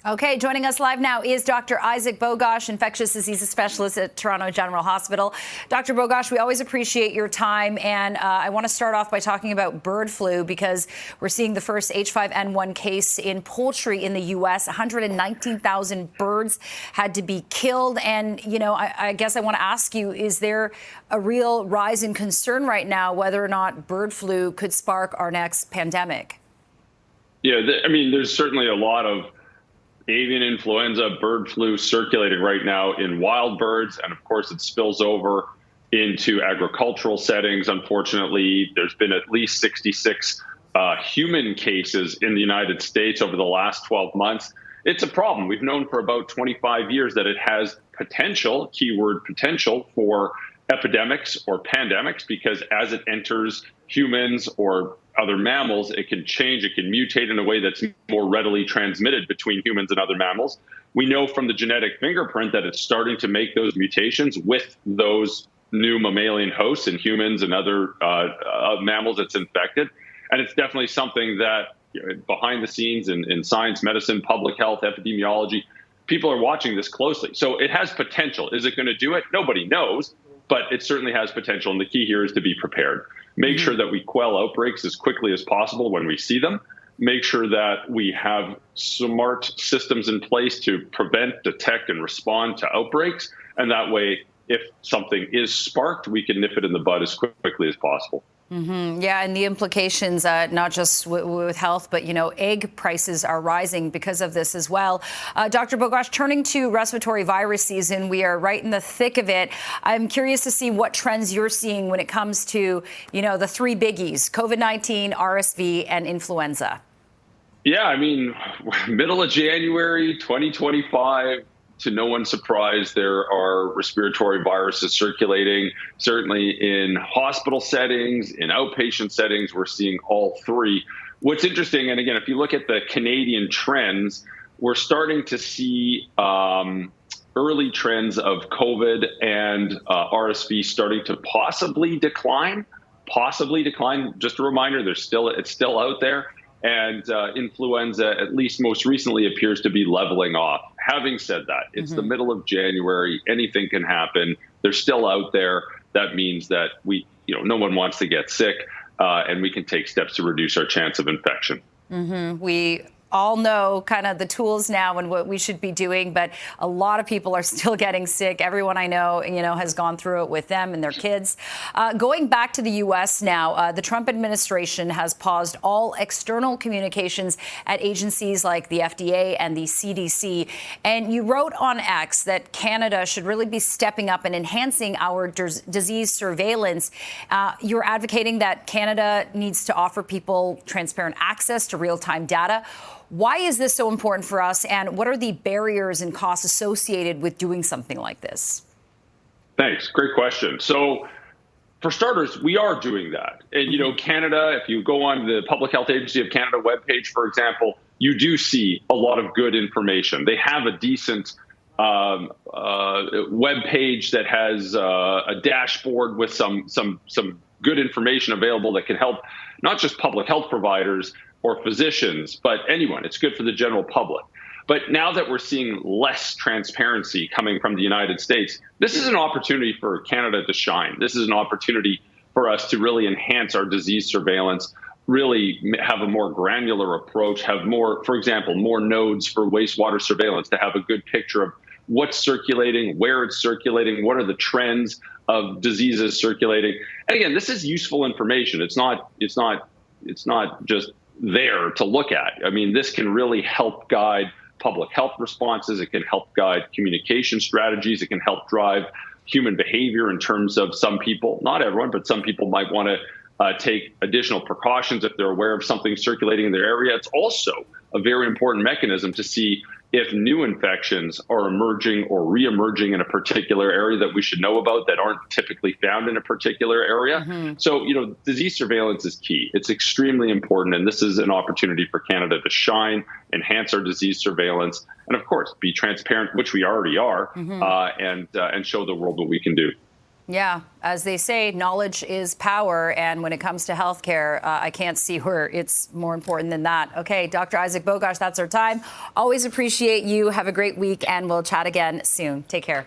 Okay, joining us live now is Dr. Isaac Bogoch, Infectious Disease Specialist at Toronto General Hospital. Dr. Bogoch, we always appreciate your time, and I want to start off by talking about bird flu because we're seeing the first H5N1 case in poultry in the U.S. 119,000 birds had to be killed, and, you know, I guess I want to ask you, is there a real rise in concern right now whether or not bird flu could spark our next pandemic? Yeah, I mean, there's certainly a lot of avian influenza, bird flu circulating right now in wild birds. And of course, it spills over into agricultural settings. Unfortunately, there's been at least 66 human cases in the United States over the last 12 months. It's a problem. We've known for about 25 years that it has potential, keyword potential, for epidemics or pandemics, because as it enters humans or other mammals, it can change, it can mutate in a way that's more readily transmitted between humans and other mammals. We know from the genetic fingerprint that it's starting to make those mutations with those new mammalian hosts in humans and other mammals that's infected. And it's definitely something that, you know, behind the scenes in science, medicine, public health, epidemiology, people are watching this closely. So it has potential. Is it going to do it? Nobody knows, but it certainly has potential. And the key here is to be prepared. Make sure that we quell outbreaks as quickly as possible when we see them. Make sure that we have smart systems in place to prevent, detect, and respond to outbreaks. And that way, if something is sparked, we can nip it in the bud as quickly as possible. Yeah, and the implications, not just with health, but, you know, egg prices are rising because of this as well. Dr. Bogoch, turning to respiratory virus season, we are right in the thick of it. I'm curious to see what trends you're seeing when it comes to, you know, the three biggies: COVID-19, RSV, and influenza. Yeah, I mean, middle of January 2025. To no one's surprise, there are respiratory viruses circulating, certainly in hospital settings, in outpatient settings. We're seeing all three. What's interesting, and again, if you look at the Canadian trends, we're starting to see early trends of COVID and RSV starting to possibly decline. Just a reminder, it's still out there. And influenza, at least most recently, appears to be leveling off. Having said that, it's the middle of January. Anything can happen. They're still out there. That means that no one wants to get sick, and we can take steps to reduce our chance of infection. We all know kind of the tools now and what we should be doing, but a lot of people are still getting sick. Everyone I know, has gone through it with them and their kids. Going back to the U.S. now, the Trump administration has paused all external communications at agencies like the FDA and the CDC. And you wrote on X that Canada should really be stepping up and enhancing our disease surveillance. You're advocating that Canada needs to offer people transparent access to real-time data. Why is this so important for us, and what are the barriers and costs associated with doing something like this? Thanks. Great question. So, for starters, we are doing that. And, Canada, if you go on the Public Health Agency of Canada webpage, for example, you do see a lot of good information. They have a decent web page that has a dashboard with some good information available that can help not just public health providers or physicians, but anyone. It's good for the general public. But now that we're seeing less transparency coming from the United States, this is an opportunity for Canada to shine. This is an opportunity for us to really enhance our disease surveillance, really have a more granular approach, have more, for example, more nodes for wastewater surveillance, to have a good picture of what's circulating, where it's circulating, what are the trends of diseases circulating. And again, this is useful information. It's not just there to look at. I mean, this can really help guide public health responses. It can help guide communication strategies. It can help drive human behavior in terms of some people, not everyone, but some people might want to take additional precautions if they're aware of something circulating in their area. It's also a very important mechanism to see if new infections are emerging or re-emerging in a particular area that we should know about that aren't typically found in a particular area. So, disease surveillance is key. It's extremely important. And this is an opportunity for Canada to shine, enhance our disease surveillance, and of course, be transparent, which we already are, and show the world what we can do. Yeah, as they say, knowledge is power. And when it comes to healthcare, I can't see where it's more important than that. Okay, Dr. Isaac Bogoch, that's our time. Always appreciate you. Have a great week, and we'll chat again soon. Take care.